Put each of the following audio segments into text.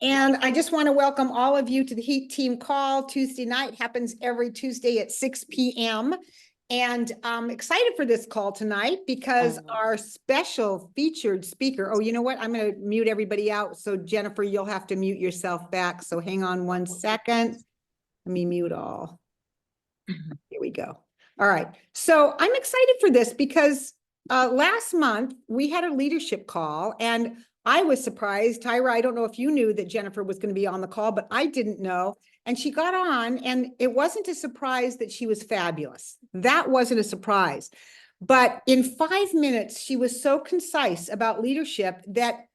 And I just want to welcome all of you to the Heat Team Call. Tuesday night happens every Tuesday at 6 p.m. And I'm excited for this call tonight because our special featured speaker, oh, you know what? I'm going to mute everybody out. So Jennnifer, you'll have to mute yourself back. So hang on 1 second. Let me mute all. Here we go. All right. So I'm excited for this because last month we had a leadership call and I was surprised. Tyra, I don't know if you knew that Jennnifer was going to be on the call, but I didn't know. And she got on and it wasn't a surprise that she was fabulous. That wasn't a surprise. But in 5 minutes, she was so concise about leadership that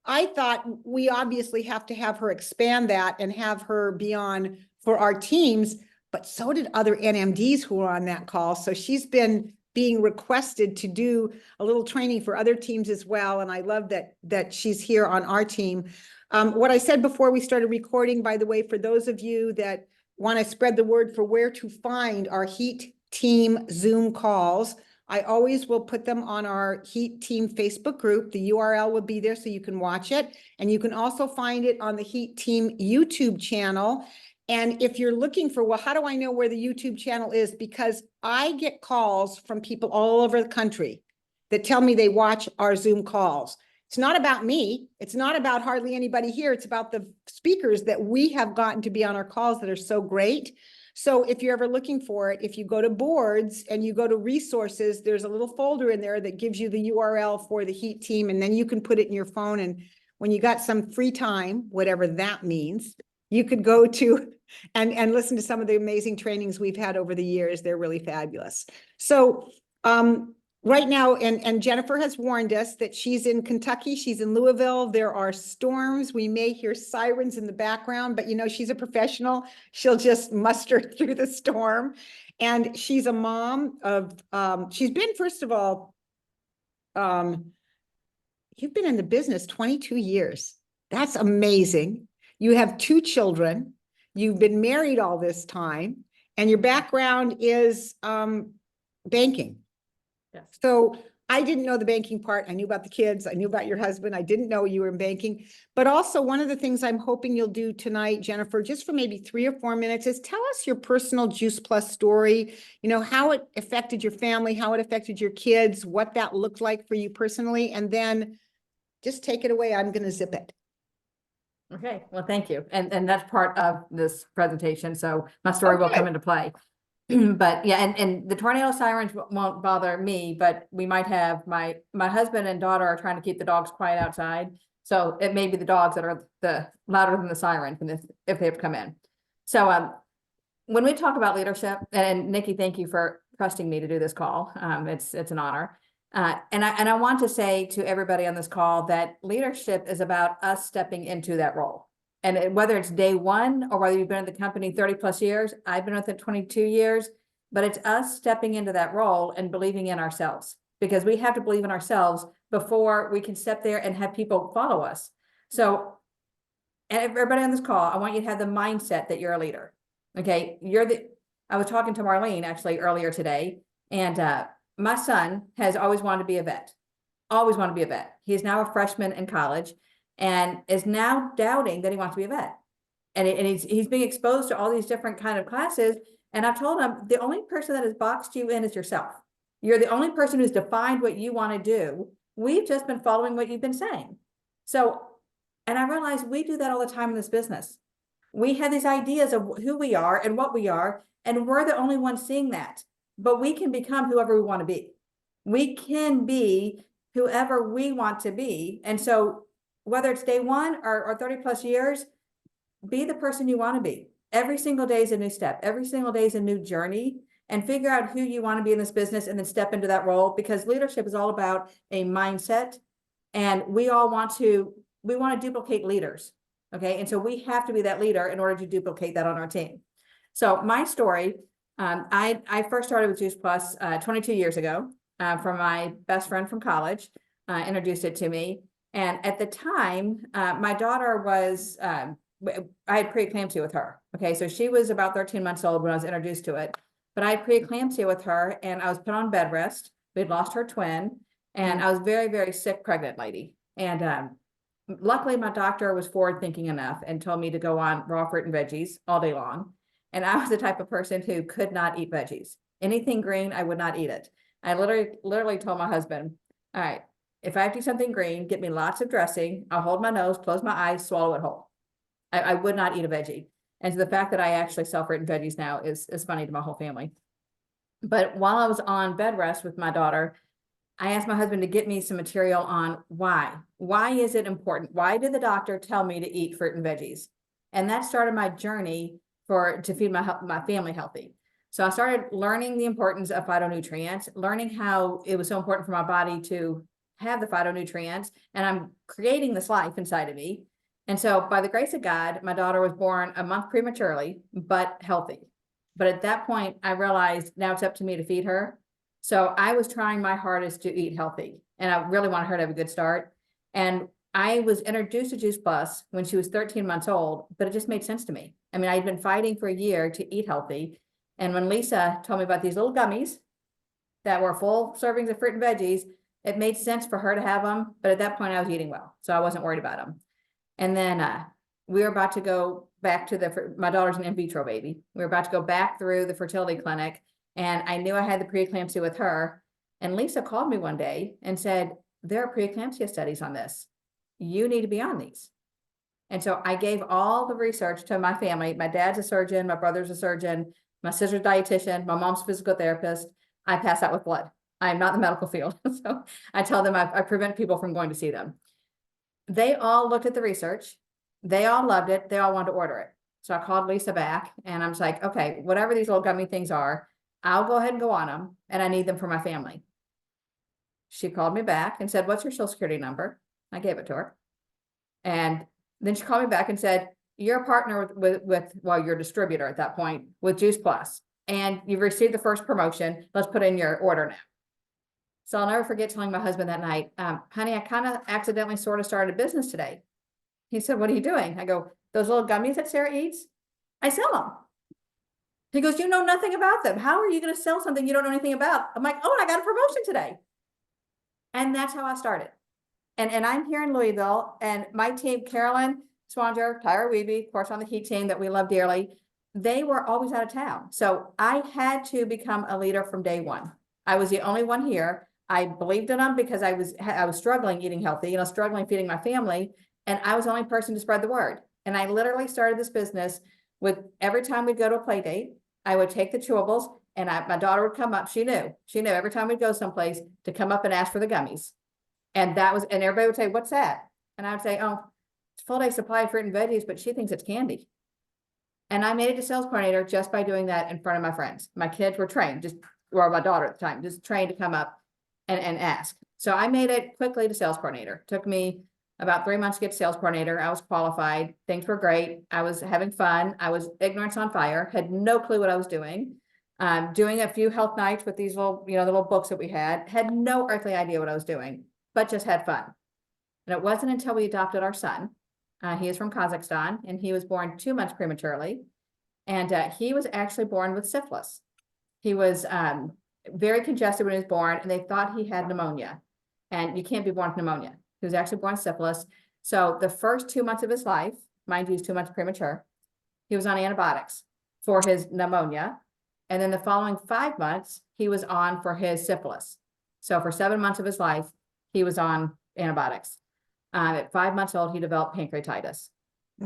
I thought we obviously have to have her expand that and have her be on for our teams, but so did other NMDs who were on that call. So she's been being requested to do a little training for other teams as well. And I love that she's here on our team. What I said before we started recording, by the way, for those of you that want to spread the word for where to find our Heat Team Zoom calls, I always will put them on our Heat Team Facebook group. The URL will be there so you can watch it. And you can also find it on the Heat Team YouTube channel. And if you're looking for, well, how do I know where the YouTube channel is? Because I get calls from people all over the country that tell me they watch our Zoom calls. It's not about me. It's not about hardly anybody here. It's about the speakers that we have gotten to be on our calls that are so great. So if you're ever looking for it, if you go to boards and you go to resources, there's a little folder in there that gives you the URL for the Heat Team, and then you can put it in your phone. And when you got some free time, whatever that means, you could go to and listen to some of the amazing trainings we've had over the years. They're really fabulous. So right now, and Jennnifer has warned us that she's in Kentucky, she's in Louisville. There are storms. We may hear sirens in the background, but you know, she's a professional. She'll just muster through the storm. And she's a mom of, she's been, first of all, you've been in the business 22 years. That's amazing. You have 2 children. You've been married all this time, and your background is banking. Yes. So I didn't know the banking part. I knew about the kids. I knew about your husband. I didn't know you were in banking. But also one of the things I'm hoping you'll do tonight, Jennnifer, just for maybe 3 or 4 minutes, is tell us your personal Juice Plus story, you know, how it affected your family, how it affected your kids, what that looked like for you personally, and then just take it away. I'm going to zip it. Okay, well, thank you. And that's part of this presentation. So my story will come into play. But yeah, and the tornado sirens won't bother me, but we might have my husband and daughter are trying to keep the dogs quiet outside. So it may be the dogs that are the louder than the siren if they have to come in. So when we talk about leadership, and Nikki, thank you for trusting me to do this call. It's an honor. And I want to say to everybody on this call that leadership is about us stepping into that role. And whether it's day one or whether you've been in the company 30 plus years, I've been with it 22 years, but it's us stepping into that role and believing in ourselves, because we have to believe in ourselves before we can step there and have people follow us. So everybody on this call, I want you to have the mindset that you're a leader. Okay. I was talking to Marlene actually earlier today, and my son has always wanted to be a vet, always wanted to be a vet. He is now a freshman in college and is now doubting that he wants to be a vet. And he's being exposed to all these different kind of classes. And I've told him the only person that has boxed you in is yourself. You're the only person who's defined what you want to do. We've just been following what you've been saying. So, and I realize we do that all the time in this business. We have these ideas of who we are and what we are, and we're the only ones seeing that. But we can become whoever we want to be. We can be whoever we want to be. And so whether it's day one or 30 plus years, be the person you want to be. Every single day is a new step. Every single day is a new journey, and figure out who you want to be in this business and then step into that role, because leadership is all about a mindset, and we want to duplicate leaders. Okay. And so we have to be that leader in order to duplicate that on our team. So my story, I first started with Juice Plus 22 years ago from my best friend from college, introduced it to me. And at the time, my daughter was, I had preeclampsia with her. Okay, so she was about 13 months old when I was introduced to it. But I had preeclampsia with her, and I was put on bed rest. We'd lost her twin, and I was very, very sick pregnant lady. And luckily my doctor was forward thinking enough and told me to go on raw fruit and veggies all day long. And I was the type of person who could not eat veggies. Anything green, I would not eat it. I literally told my husband, all right, if I have to do something green, get me lots of dressing. I'll hold my nose, close my eyes, swallow it whole. I would not eat a veggie. And so the fact that I actually self-written veggies now is funny to my whole family. But while I was on bed rest with my daughter, I asked my husband to get me some material on why. Why is it important? Why did the doctor tell me to eat fruit and veggies? And that started my journey to feed my family healthy. So I started learning the importance of phytonutrients, learning how it was so important for my body to have the phytonutrients, and I'm creating this life inside of me. And so by the grace of God, my daughter was born a month prematurely, but healthy. But at that point, I realized now it's up to me to feed her. So I was trying my hardest to eat healthy, and I really wanted her to have a good start. And I was introduced to Juice Plus when she was 13 months old, but it just made sense to me. I mean, I'd been fighting for a year to eat healthy. And when Lisa told me about these little gummies that were full servings of fruit and veggies, it made sense for her to have them. But at that point, I was eating well, so I wasn't worried about them. And then we were about to go back to my daughter's an in vitro baby. We were about to go back through the fertility clinic, and I knew I had the preeclampsia with her. And Lisa called me one day and said, there are preeclampsia studies on this. You need to be on these. And so I gave all the research to my family. My dad's a surgeon, my brother's a surgeon, my sister's a dietitian, my mom's a physical therapist. I pass out with blood. I am not in the medical field. So I tell them I prevent people from going to see them. They all looked at the research. They all loved it. They all wanted to order it. So I called Lisa back and I was like, okay, whatever these little gummy things are, I'll go ahead and go on them, and I need them for my family. She called me back and said, what's your social security number? I gave it to her. And then she called me back and said, you're a partner well, you're a distributor at that point with Juice Plus, and you've received the first promotion. Let's put in your order now. So I'll never forget telling my husband that night, honey, I kind of accidentally sort of started a business today. He said, what are you doing? I go, those little gummies that Sarah eats, I sell them. He goes, you know nothing about them. How are you going to sell something you don't know anything about? I'm like, oh, and I got a promotion today. And that's how I started. And I'm here in Louisville, and my team, Carolyn Swanger, Tyra Weeby, of course, on the Heat team that we love dearly, they were always out of town. So I had to become a leader from day one. I was the only one here. I believed in them because I was struggling eating healthy, struggling feeding my family. And I was the only person to spread the word. And I literally started this business with every time we'd go to a play date, I would take the chewables, and my daughter would come up. She knew every time we'd go someplace to come up and ask for the gummies. And everybody would say, what's that? And I would say, oh, it's full day supply of fruit and veggies, but she thinks it's candy. And I made it to sales coordinator just by doing that in front of my friends. My kids were trained, or my daughter at the time, just trained to come up and ask. So I made it quickly to sales coordinator. Took me about 3 months to get to sales coordinator. I was qualified. Things were great. I was having fun. I was ignorance on fire, had no clue what I was doing. Doing a few health nights with these little, the little books that we had no earthly idea what I was doing, but just had fun. And it wasn't until we adopted our son. He is from Kazakhstan, and he was born 2 months prematurely. And he was actually born with syphilis. He was very congested when he was born, and they thought he had pneumonia. And you can't be born with pneumonia. He was actually born with syphilis. So the first 2 months of his life, mind you, he's 2 months premature, he was on antibiotics for his pneumonia. And then the following 5 months, he was on for his syphilis. So for 7 months of his life, he was on antibiotics. At 5 months old, he developed pancreatitis.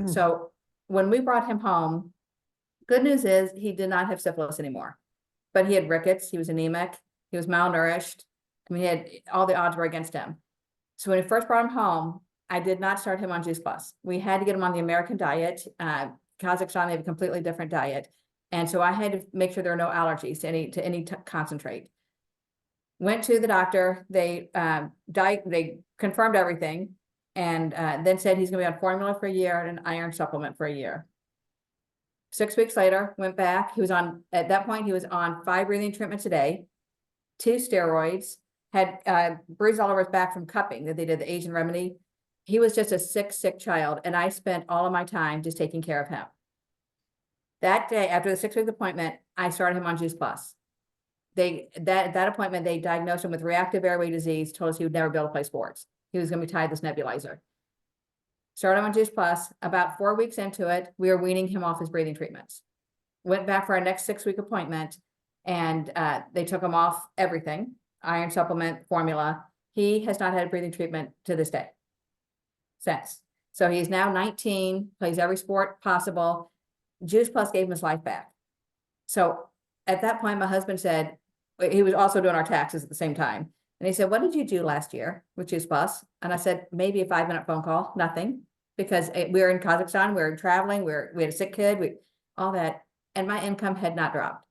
So when we brought him home, good news is he did not have syphilis anymore, but he had rickets. He was anemic. He was malnourished. I mean, all the odds were against him. So when we first brought him home, I did not start him on Juice Plus. We had to get him on the American diet. Kazakhstan, they have a completely different diet. And so I had to make sure there are no allergies to any concentrate. Went to the doctor. They confirmed everything, and then said he's going to be on formula for a year and an iron supplement for a year. 6 weeks later, went back. At that point, he was on 5 breathing treatments a day, 2 steroids, had bruises all over his back from cupping that they did, the Asian remedy. He was just a sick child, and I spent all of my time just taking care of him. That day, after the 6-week appointment, I started him on Juice Plus. That appointment, they diagnosed him with reactive airway disease, told us he would never be able to play sports. He was going to be tied to this nebulizer. started on Juice Plus. About 4 weeks into it, we were weaning him off his breathing treatments. Went back for our next 6-week appointment, and they took him off everything, iron supplement, formula. He has not had a breathing treatment to this day since. So he's now 19, plays every sport possible. Juice Plus gave him his life back. So at that point, my husband said, he was also doing our taxes at the same time. And he said, what did you do last year with Juice Plus? And I said, maybe a 5-minute phone call, nothing, because we were in Kazakhstan, we were traveling, we had a sick kid, all that. And my income had not dropped.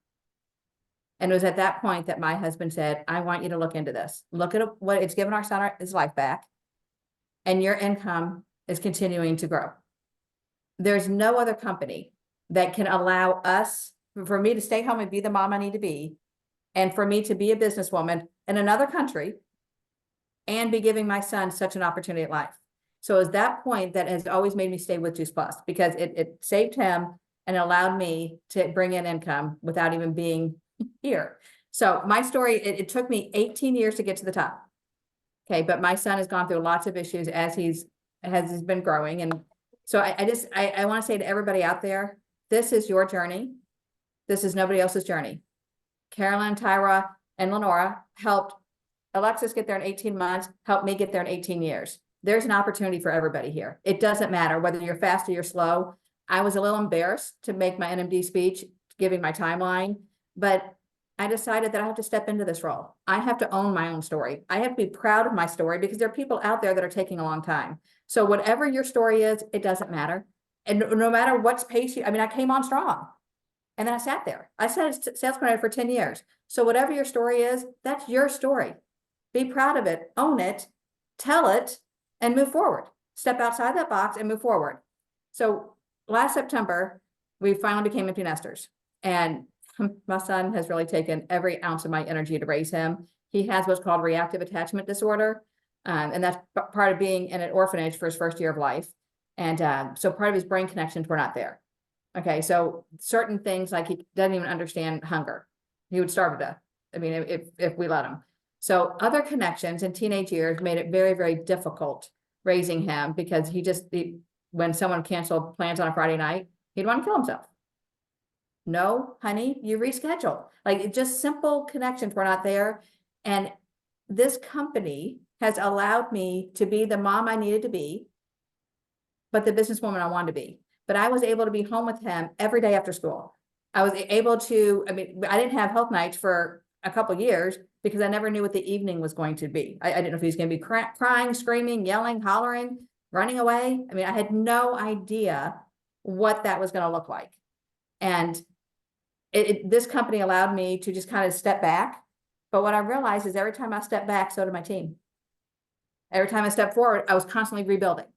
And it was at that point that my husband said, I want you to look into this. Look at what it's given our son his life back. And your income is continuing to grow. There's no other company that can allow us, for me to stay home and be the mom I need to be, and for me to be a businesswoman in another country and be giving my son such an opportunity at life. So it's that point that has always made me stay with Juice Plus, because it saved him and allowed me to bring in income without even being here. So my story, it took me 18 years to get to the top. Okay, but my son has gone through lots of issues as he's been growing. And so I want to say to everybody out there, this is your journey. This is nobody else's journey. Carolyn, Tyra, and Lenora helped Alexis get there in 18 months, helped me get there in 18 years. There's an opportunity for everybody here. It doesn't matter whether you're fast or you're slow. I was a little embarrassed to make my NMD speech, giving my timeline, but I decided that I have to step into this role. I have to own my own story. I have to be proud of my story, because there are people out there that are taking a long time. So whatever your story is, it doesn't matter. And no matter what's pace you, I mean, I came on strong. And then I sat there. I sat as sales coordinator for 10 years. So whatever your story is, that's your story. Be proud of it, own it, tell it, and move forward. Step outside that box and move forward. So last September, we finally became empty nesters. And my son has really taken every ounce of my energy to raise him. He has what's called reactive attachment disorder. And that's part of being in an orphanage for his first year of life. And so part of his brain connections were not there. Okay, so certain things, like he doesn't even understand hunger. He would starve to death. I mean, if we let him. So other connections in teenage years made it very, very difficult raising him, because when someone canceled plans on a Friday night, he'd want to kill himself. No, honey, you reschedule. Like, just simple connections were not there. And this company has allowed me to be the mom I needed to be, but the businesswoman I wanted to be. But I was able to be home with him every day after school. I was able to, I mean, I didn't have health nights for a couple of years, because I never knew what the evening was going to be. I didn't know if he was going to be crying, screaming, yelling, hollering, running away. I mean, I had no idea what that was going to look like. And this company allowed me to just kind of step back. But what I realized is every time I step back, so did my team. Every time I step forward, I was constantly rebuilding.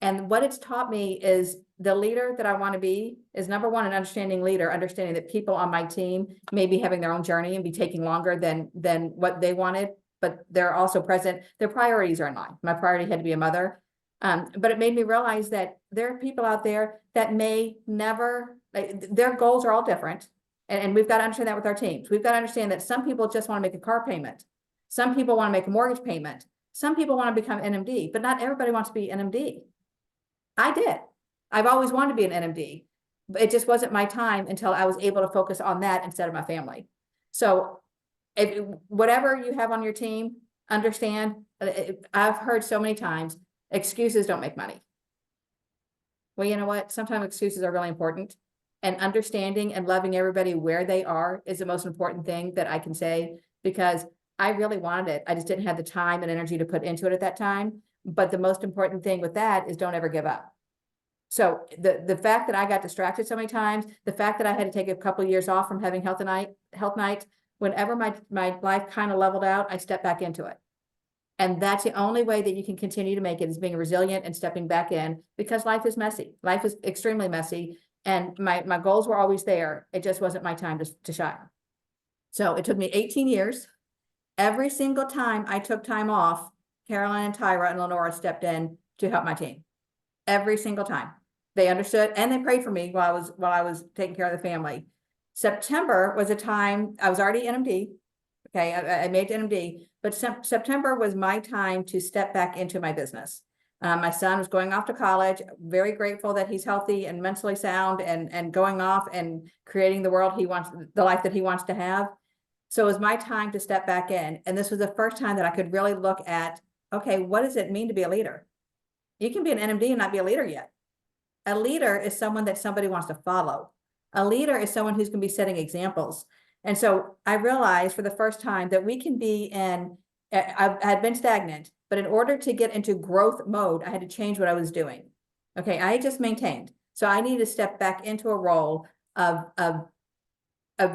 And what it's taught me is the leader that I want to be is, number one, an understanding leader, understanding that people on my team may be having their own journey and be taking longer than what they wanted, but they're also present. Their priorities are in line. My priority had to be a mother. But it made me realize that there are people out there that may never, their goals are all different. And we've got to understand that with our teams. We've got to understand that some people just want to make a car payment. Some people want to make a mortgage payment. Some people want to become NMD, but not everybody wants to be NMD. I did. I've always wanted to be an NMD, but it just wasn't my time until I was able to focus on that instead of my family. So whatever you have on your team, understand, I've heard so many times, excuses don't make money. Well, you know what? Sometimes excuses are really important, and understanding and loving everybody where they are is the most important thing that I can say, because I really wanted it. I just didn't have the time and energy to put into it at that time. But the most important thing with that is don't ever give up. So the fact that I got distracted so many times, the fact that I had to take a couple of years off from having health nights, whenever my life kind of leveled out, I stepped back into it. And that's the only way that you can continue to make it, is being resilient and stepping back in, because life is messy. Life is extremely messy. And my goals were always there. It just wasn't my time to shine. So it took me 18 years. Every single time I took time off, Caroline and Tyra and Lenora stepped in to help my team. Every single time. They understood, and they prayed for me while I was taking care of the family. September was a time I was already NMD. Okay, I made NMD, but September was my time to step back into my business. My son was going off to college, very grateful that he's healthy and mentally sound and going off and creating the world he wants, the life that he wants to have. So it was my time to step back in. And this was the first time that I could really look at, okay, what does it mean to be a leader? You can be an NMD and not be a leader yet. A leader is someone that somebody wants to follow. A leader is someone who's going to be setting examples. And so I realized for the first time that we can be in, I had been stagnant, but in order to get into growth mode, I had to change what I was doing. Okay, I just maintained. So I needed to step back into a role of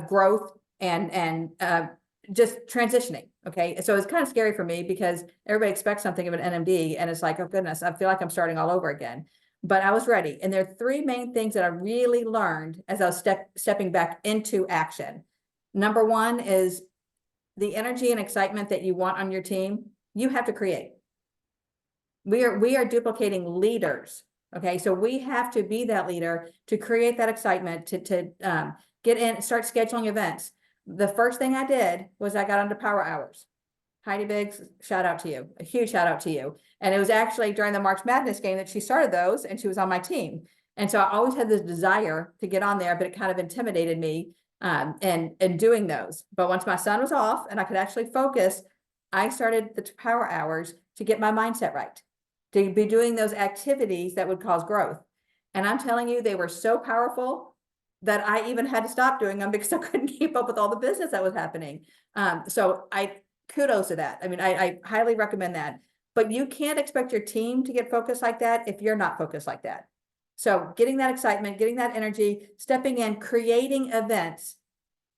growth and just transitioning. Okay, so it's kind of scary for me because everybody expects something of an NMD, and it's like, oh goodness, I feel like I'm starting all over again. But I was ready. And there are three main things that I really learned as I was stepping back into action. Number one is the energy and excitement that you want on your team, you have to create. We are duplicating leaders. Okay, so we have to be that leader to create that excitement, to get in, start scheduling events. The first thing I did was I got onto power hours. Heidi Biggs, shout out to you, a huge shout out to you. And it was actually during the March Madness game that she started those, and she was on my team. And so I always had this desire to get on there, but it kind of intimidated me and doing those. But once my son was off and I could actually focus, I started the power hours to get my mindset right, to be doing those activities that would cause growth. And I'm telling you, they were so powerful that I even had to stop doing them because I couldn't keep up with all the business that was happening. So kudos to that. I mean, I highly recommend that, but you can't expect your team to get focused like that if you're not focused like that. So getting that excitement, getting that energy, stepping in, creating events,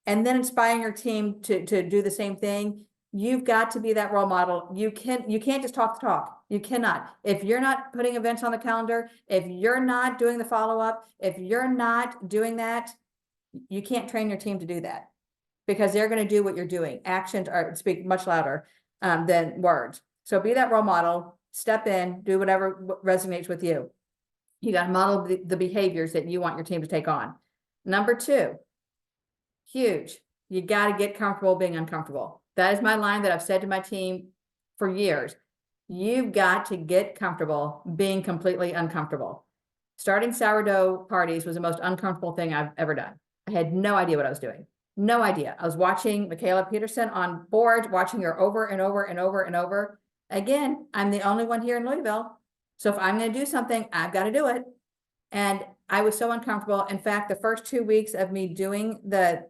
and then inspiring your team to do the same thing. You've got to be that role model. You can't just talk the talk. You cannot. If you're not putting events on the calendar, if you're not doing the follow-up, if you're not doing that, you can't train your team to do that, because they're going to do what you're doing. Actions speak much louder than words. So be that role model, step in, do whatever resonates with you. You got to model the behaviors that you want your team to take on. Number two, huge, you got to get comfortable being uncomfortable. That is my line that I've said to my team for years. You've got to get comfortable being completely uncomfortable. Starting sourdough parties was the most uncomfortable thing I've ever done. I had no idea what I was doing. No idea. I was watching Michaela Peterson on board, watching her over and over and over and over. Again, I'm the only one here in Louisville. So if I'm going to do something, I've got to do it. And I was so uncomfortable. In fact, the first 2 weeks of me doing the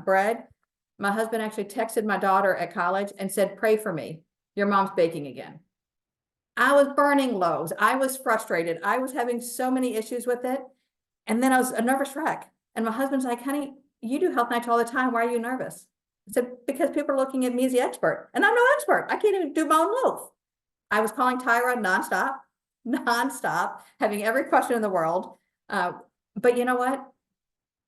bread, my husband actually texted my daughter at college and said, pray for me. Your mom's baking again. I was burning loaves. I was frustrated. I was having so many issues with it. And then I was a nervous wreck. And my husband's like, honey, you do health nights all the time. Why are you nervous? I said, because people are looking at me as the expert. And I'm no expert. I can't even do my own loaf. I was calling Tyra nonstop, having every question in the world. But you know what?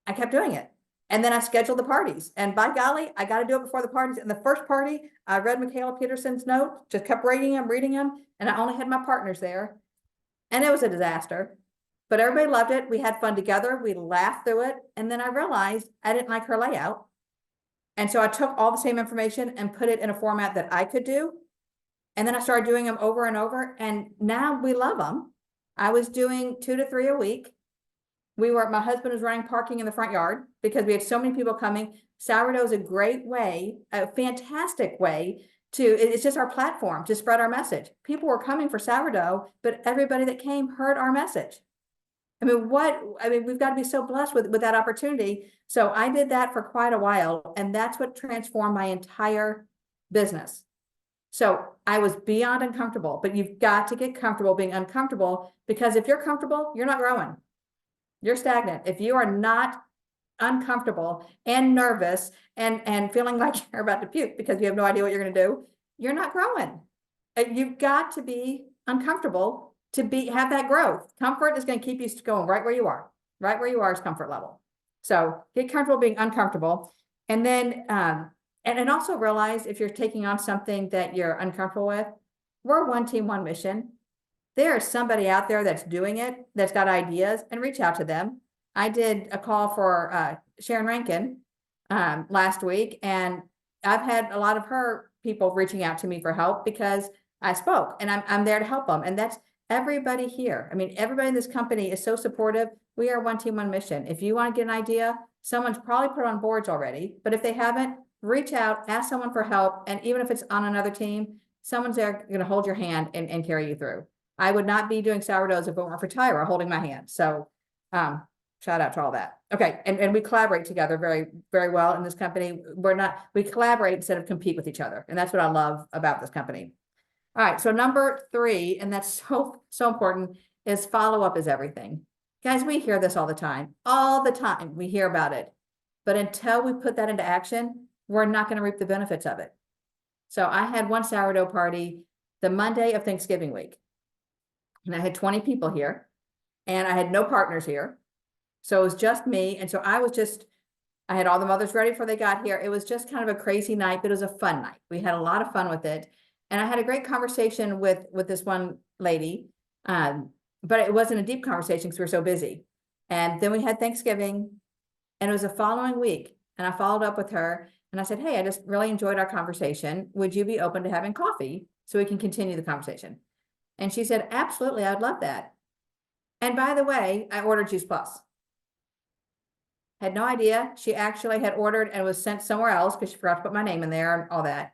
I kept doing it. And then I scheduled the parties. And by golly, I got to do it before the parties. And the first party, I read Michaela Peterson's note, just kept reading them. And I only had my partners there. And it was a disaster. But everybody loved it. We had fun together. We laughed through it. And then I realized I didn't like her layout. And so I took all the same information and put it in a format that I could do. And then I started doing them over and over. And now we love them. I was doing 2 to 3 a week. My husband was running parking in the front yard because we had so many people coming. Sourdough is a great way, a fantastic way it's just our platform to spread our message. People were coming for sourdough, but everybody that came heard our message. We've got to be so blessed with that opportunity. So I did that for quite a while, and that's what transformed my entire business. So I was beyond uncomfortable, but you've got to get comfortable being uncomfortable, because if you're comfortable, you're not growing. You're stagnant. If you are not uncomfortable and nervous and feeling like you're about to puke because you have no idea what you're going to do, you're not growing. You've got to be uncomfortable to have that growth. Comfort is going to keep you going right where you are. Right where you are is comfort level. So get comfortable being uncomfortable. And then, and also realize if you're taking on something that you're uncomfortable with, we're one team, one mission. There is somebody out there that's doing it, that's got ideas, and reach out to them. I did a call for Sharon Rankin last week, and I've had a lot of her people reaching out to me for help because I spoke, and I'm there to help them. And that's everybody here. I mean, everybody in this company is so supportive. We are one team, one mission. If you want to get an idea, someone's probably put on boards already, but if they haven't, reach out, ask someone for help. And even if it's on another team, someone's there going to hold your hand and carry you through. I would not be doing sourdoughs if it weren't for Tyra holding my hand. So, shout out to all that. Okay. And we collaborate together very, very well in this company. We collaborate instead of compete with each other. And that's what I love about this company. All right. So number 3, and that's so important, is follow-up is everything. Guys, we hear this all the time. All the time we hear about it. But until we put that into action, we're not going to reap the benefits of it. So I had one sourdough party the Monday of Thanksgiving week. And I had 20 people here, and I had no partners here. So it was just me. And so I had all the mothers ready before they got here. It was just kind of a crazy night, but it was a fun night. We had a lot of fun with it. And I had a great conversation with this one lady. But it wasn't a deep conversation because we were so busy. And then we had Thanksgiving, and it was the following week. And I followed up with her and I said, hey, I just really enjoyed our conversation. Would you be open to having coffee so we can continue the conversation? And she said, absolutely, I'd love that. And by the way, I ordered Juice Plus. Had no idea. She actually had ordered and was sent somewhere else because she forgot to put my name in there and all that.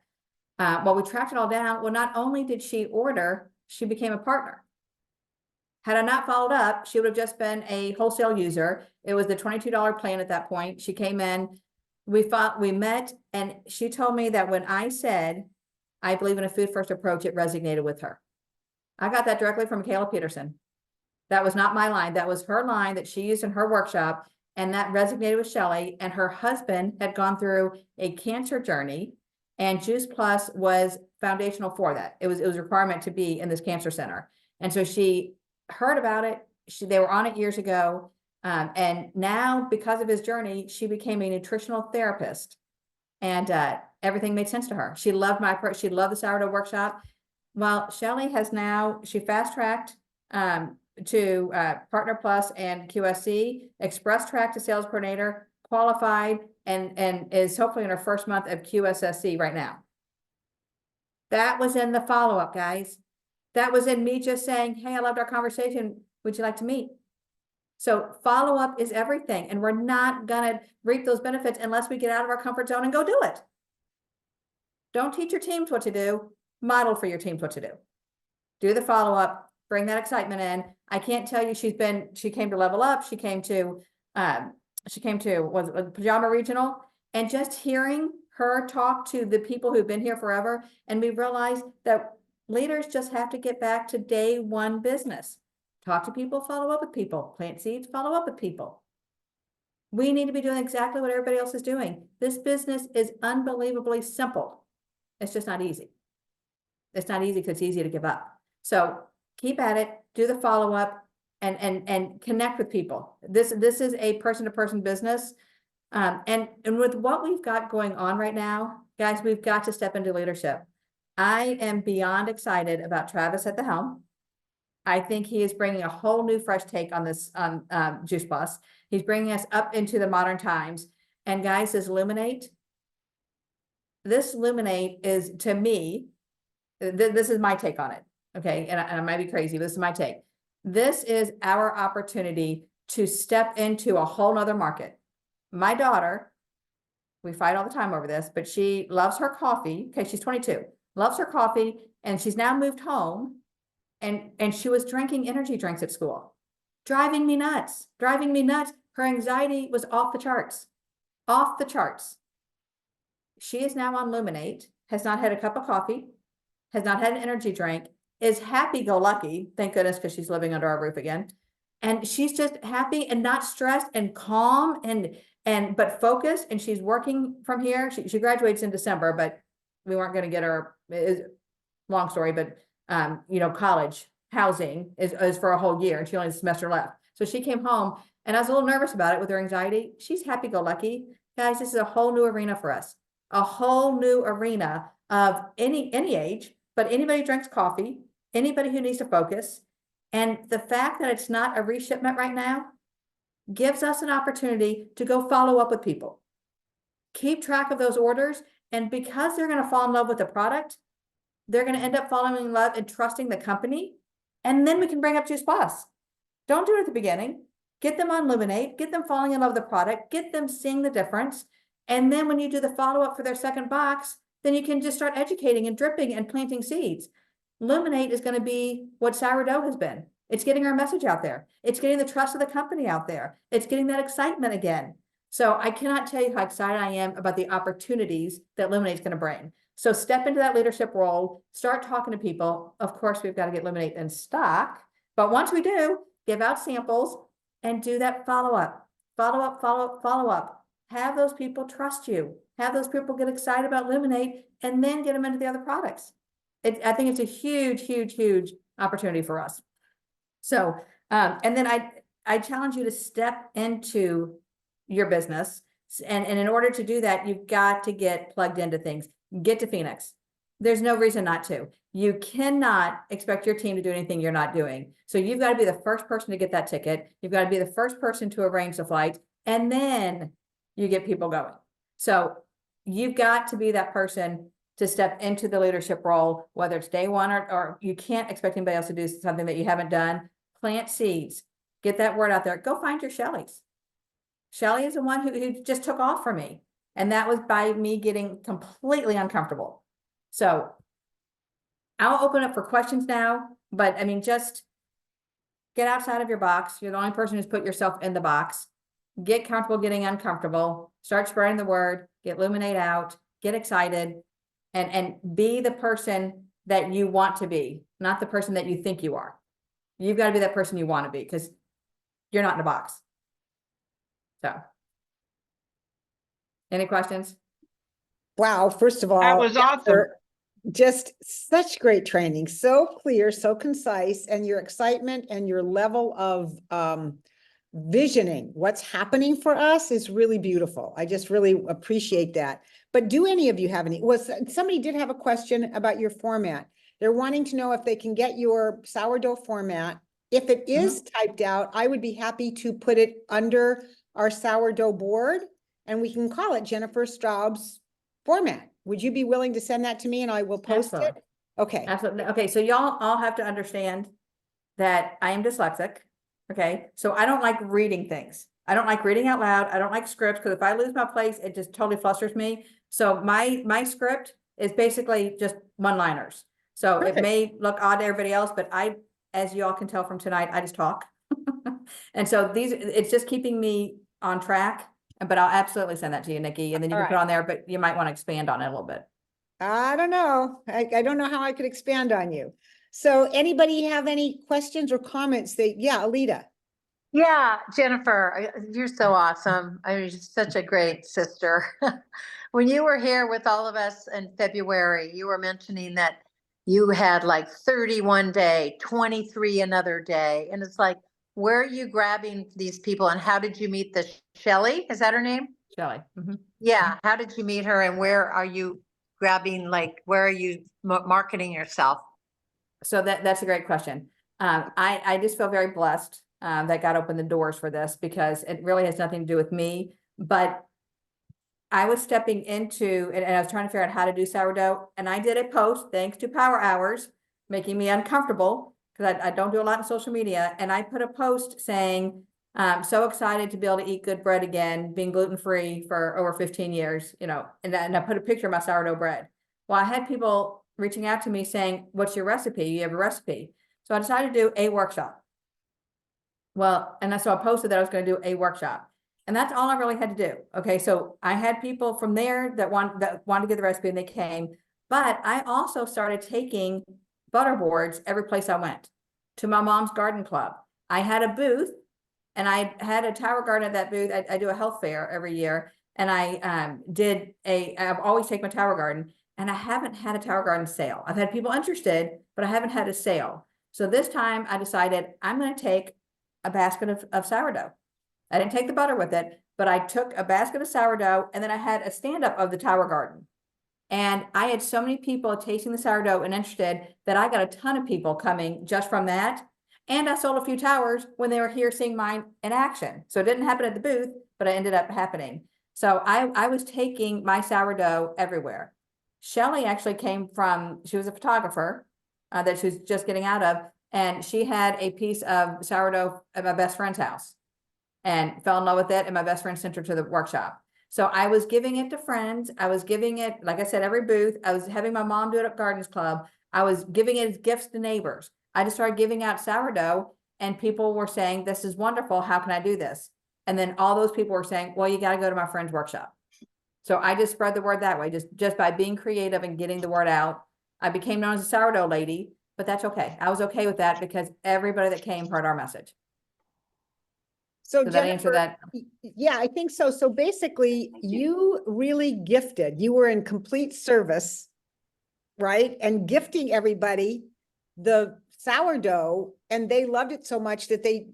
Well, we tracked it all down. Well, not only did she order, she became a partner. Had I not followed up, she would have just been a wholesale user. It was the $22 plan at that point. She came in, we met, and she told me that when I said, I believe in a food first approach, it resonated with her. I got that directly from Michaela Peterson. That was not my line. That was her line that she used in her workshop. And that resonated with Shelley. And her husband had gone through a cancer journey, and Juice Plus was foundational for that. It was a requirement to be in this cancer center. And so she heard about it. They were on it years ago. And now, because of his journey, she became a nutritional therapist, and everything made sense to her. She loved she loved the sourdough workshop. Well, Shelley she fast-tracked to Partner Plus and QSC, express track to sales coordinator, qualified, and is hopefully in her first month of QSSC right now. That was in the follow-up, guys. That was in me just saying, hey, I loved our conversation. Would you like to meet? So follow-up is everything. And we're not going to reap those benefits unless we get out of our comfort zone and go do it. Don't teach your teams what to do. Model for your teams what to do. Do the follow-up. Bring that excitement in. I can't tell you she came to Level Up. She came to was Pajama Regional, and just hearing her talk to the people who've been here forever. And we realized that leaders just have to get back to day one business. Talk to people, follow up with people, plant seeds, follow up with people. We need to be doing exactly what everybody else is doing. This business is unbelievably simple. It's just not easy. It's not easy because it's easy to give up. So keep at it, do the follow-up, and connect with people. This is a person-to-person business. And with what we've got going on right now, guys, we've got to step into leadership. I am beyond excited about Travis at the helm. I think he is bringing a whole new fresh take on this Juice Plus. He's bringing us up into the modern times. And guys, this Luminate is, to me, this is my take on it. Okay. And I might be crazy, but this is my take. This is our opportunity to step into a whole nother market. My daughter, we fight all the time over this, but she loves her coffee. Okay. She's 22, loves her coffee, and she's now moved home. And she was drinking energy drinks at school, driving me nuts. Her anxiety was off the charts. She is now on Luminate, has not had a cup of coffee, has not had an energy drink, is happy-go-lucky, thank goodness, because she's living under our roof again. And she's just happy and not stressed and calm but focused. And she's working from here. She graduates in December, but we weren't going to get her, long story, but college housing is for a whole year, and she only has a semester left. So she came home, and I was a little nervous about it with her anxiety. She's happy-go-lucky. Guys, this is a whole new arena for us. A whole new arena of any age, but anybody who drinks coffee, anybody who needs to focus. And the fact that it's not a reshipment right now gives us an opportunity to go follow up with people. Keep track of those orders, and because they're going to fall in love with the product, they're going to end up falling in love and trusting the company. And then we can bring up Juice Plus. Don't do it at the beginning. Get them on Luminate, get them falling in love with the product, get them seeing the difference. And then when you do the follow-up for their second box, then you can just start educating and dripping and planting seeds. Luminate is going to be what sourdough has been. It's getting our message out there. It's getting the trust of the company out there. It's getting that excitement again. So I cannot tell you how excited I am about the opportunities that Luminate is going to bring. So step into that leadership role, start talking to people. Of course, we've got to get Luminate in stock. But once we do, give out samples and do that follow-up. Follow-up. Have those people trust you. Have those people get excited about Luminate and then get them into the other products. I think it's a huge opportunity for us. So, and then I challenge you to step into your business. And in order to do that, you've got to get plugged into things. Get to Phoenix. There's no reason not to. You cannot expect your team to do anything you're not doing. So you've got to be the first person to get that ticket. You've got to be the first person to arrange the flight, and then you get people going. So you've got to be that person to step into the leadership role, whether it's day one or you can't expect anybody else to do something that you haven't done. Plant seeds, get that word out there. Go find your Shelleys. Shelley is the one who just took off for me. And that was by me getting completely uncomfortable. So I'll open up for questions now, but I mean, just get outside of your box. You're the only person who's put yourself in the box. Get comfortable getting uncomfortable. Start spreading the word. Get Luminate out. Get excited. And be the person that you want to be, not the person that you think you are. You've got to be that person you want to be because you're not in a box. So, any questions? Wow, first of all, That was awesome. Just such great training, so clear, so concise, and your excitement and your level of visioning what's happening for us is really beautiful. I just really appreciate that. But do any of you have any? Somebody did have a question about your format. They're wanting to know if they can get your sourdough format. If it is typed out, I would be happy to put it under our sourdough board, and we can call it Jennnifer Straub's format. Would you be willing to send that to me and I will post Absolutely. it? Okay. Absolutely. Okay, so y'all all have to understand that I am dyslexic. Okay, so I don't like reading things. I don't like reading out loud. I don't like scripts because if I lose my place, it just totally flusters me. So my script is basically just one-liners. So Perfect. It may look odd to everybody else, but as you all can tell from tonight, I just talk. And so it's just keeping me on track. But I'll absolutely send that to you, Nikki, and then you can put it on there, but you might want to expand on it a little bit. I don't know. I don't know how I could expand on you. So anybody have any questions or comments? Yeah, Alita. Yeah, Jennnifer, you're so awesome. I mean, you're such a great sister. When you were here with all of us in February, you were mentioning that you had like 31 day, 23 another day. And it's like, where are you grabbing these people and how did you meet the Shelley? Is that her name? Shelley. Yeah. How did you meet her and where are you grabbing, like, where are you marketing yourself? So that's a great question. I just feel very blessed that God opened the doors for this because it really has nothing to do with me, but I was stepping into, and I was trying to figure out how to do sourdough, and I did a post, thanks to Power Hours, making me uncomfortable, because I don't do a lot in social media, and I put a post saying, so excited to be able to eat good bread again, being gluten-free for over 15 years, and I put a picture of my sourdough bread. Well, I had people reaching out to me saying, what's your recipe? You have a recipe. So I decided to do a workshop. Well, and so I posted that I was going to do a workshop. And that's all I really had to do. Okay, so I had people from there that wanted to get the recipe and they came. But I also started taking butter boards every place I went. To my mom's garden club. I had a booth and I had a tower garden at that booth. I do a health fair every year. And I've always taken my tower garden and I haven't had a tower garden sale. I've had people interested, but I haven't had a sale. So this time I decided I'm going to take a basket of sourdough. I didn't take the butter with it, but I took a basket of sourdough and then I had a stand-up of the tower garden. And I had so many people tasting the sourdough and interested that I got a ton of people coming just from that. And I sold a few towers when they were here seeing mine in action. So it didn't happen at the booth, but it ended up happening. So I was taking my sourdough everywhere. Shelley actually came from, she was a photographer that she was just getting out of, and she had a piece of sourdough at my best friend's house and fell in love with it, and my best friend sent her to the workshop. So I was giving it to friends. I was giving it, like I said, every booth. I was having my mom do it at Gardens Club. I was giving it as gifts to neighbors. I just started giving out sourdough, and people were saying, this is wonderful. How can I do this? And then all those people were saying, well, you got to go to my friend's workshop. So I just spread the word that way, just by being creative and getting the word out. I became known as a sourdough lady, but that's okay. I was okay with that because everybody that came heard our message. So Does that answer Jennnifer, that? yeah, I think so. So basically, you really gifted, you were in complete service, right? And gifting everybody the sourdough, and they loved it so much that they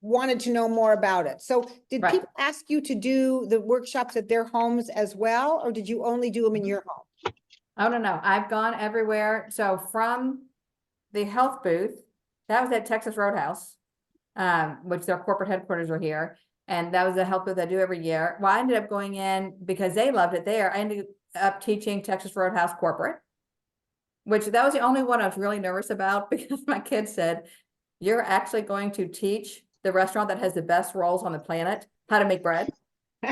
wanted to know more about it. So did Right. people ask you to do the workshops at their homes as well, or did you only do them in your home? Oh, no. I've gone everywhere. So from the health booth, that was at Texas Roadhouse, which their corporate headquarters are here. And that was a health booth I do every year. Well, I ended up going in because they loved it there. I ended up teaching Texas Roadhouse corporate, which that was the only one I was really nervous about because my kids said, you're actually going to teach the restaurant that has the best rolls on the planet how to make bread.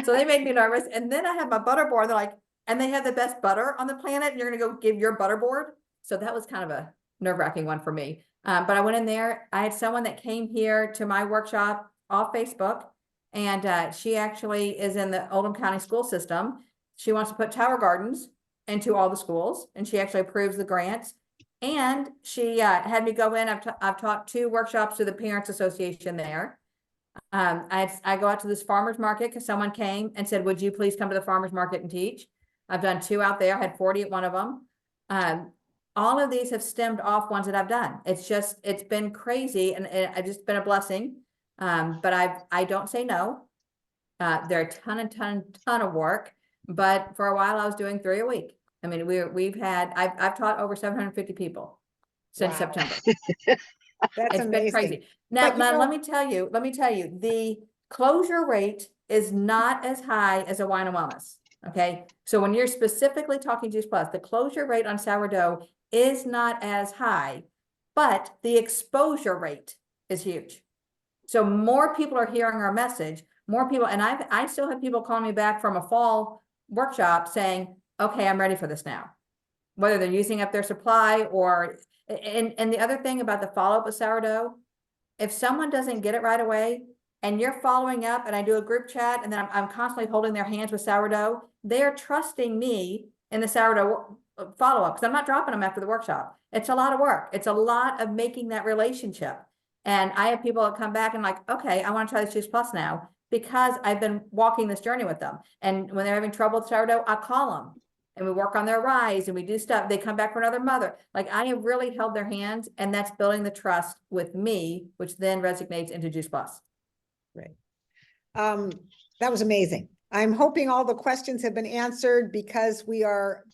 So they made me nervous. And then I had my butter board. They're like, and they have the best butter on the planet, and you're going to go give your butter board. So that was kind of a nerve-wracking one for me. But I went in there. I had someone that came here to my workshop off Facebook, and she actually is in the Oldham County school system. She wants to put Tower Gardens into all the schools, and she actually approves the grants. And she had me go in. I've taught 2 workshops to the Parents Association there. I go out to this farmer's market because someone came and said, would you please come to the farmer's market and teach? I've done 2 out there. I had 40 at one of them. All of these have stemmed off ones that I've done. It's been crazy, and it's just been a blessing. But I don't say no. They're a ton of work, but for a while I was doing 3 a week. I mean, I've taught over 750 people since Wow. September. That's It's been amazing. crazy. Now, But you know- let me tell you, the closure rate is not as high as a wine and wellness. Okay. So when you're specifically talking Juice Plus, the closure rate on sourdough is not as high, but the exposure rate is huge. So more people are hearing our message, more people, and I still have people calling me back from a fall workshop saying, okay, I'm ready for this now. Whether they're using up their supply or, and the other thing about the follow-up with sourdough, if someone doesn't get it right away and you're following up and I do a group chat and then I'm constantly holding their hands with sourdough, they're trusting me in the sourdough follow-up because I'm not dropping them after the workshop. It's a lot of work. It's a lot of making that relationship. And I have people that come back and like, okay, I want to try this Juice Plus now because I've been walking this journey with them. And when they're having trouble with sourdough, I call them and we work on their rise and we do stuff. They come back for another mother. Like I have really held their hands, and that's building the trust with me, which then resonates into Juice Plus. Right. That was amazing. I'm hoping all the questions have been answered because we are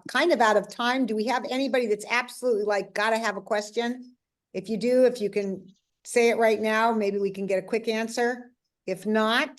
kind of out of time. Do we have anybody that's absolutely like, gotta have a question? If you do, if you can say it right now, maybe we can get a quick answer. If not,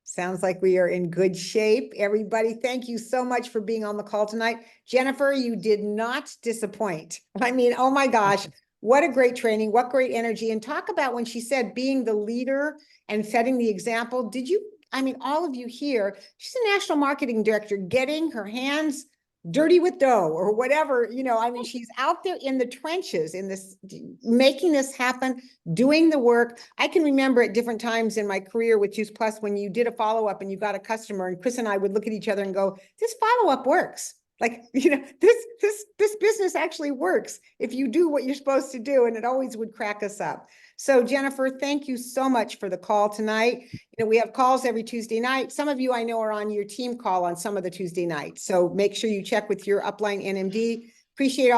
sounds like we are in good shape. Everybody, thank you so much for being on the call tonight. Jennnifer, you did not disappoint. I mean, oh my gosh, what a great training, what great energy. And talk about when she said being the leader and setting the example. Did you, I mean, all of you here, she's a national marketing director getting her hands dirty with dough or whatever, you know, I mean, she's out there in the trenches in this, making this happen, doing the work. I can remember at different times in my career with Juice Plus, when you did a follow-up and you got a customer and Chris and I would look at each other and go, this follow-up works. Like, you know, this business actually works if you do what you're supposed to do. And it always would crack us up. So Jennnifer, thank you so much for the call tonight. You know, we have calls every Tuesday night. Some of you I know are on your team call on some of the Tuesday nights. So make sure you check with your upline NMD. Appreciate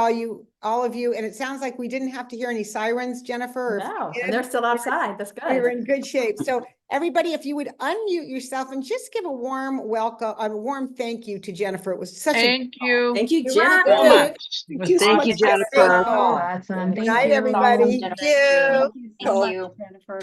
all of you. And it sounds like we didn't have to hear any sirens, Jennnifer. No, and they're still outside. That's We were good. in good shape. So everybody, if you would unmute yourself and just give a warm welcome, a warm thank you to Jennnifer. It was such a Thank you Thank you, You're Jennifer. so welcome. much. Thank you so Thank much you, for that great Jennnifer. call. Awesome. Good Thank night, you. everybody. Awesome, Thank you. Thank you. Jennifer.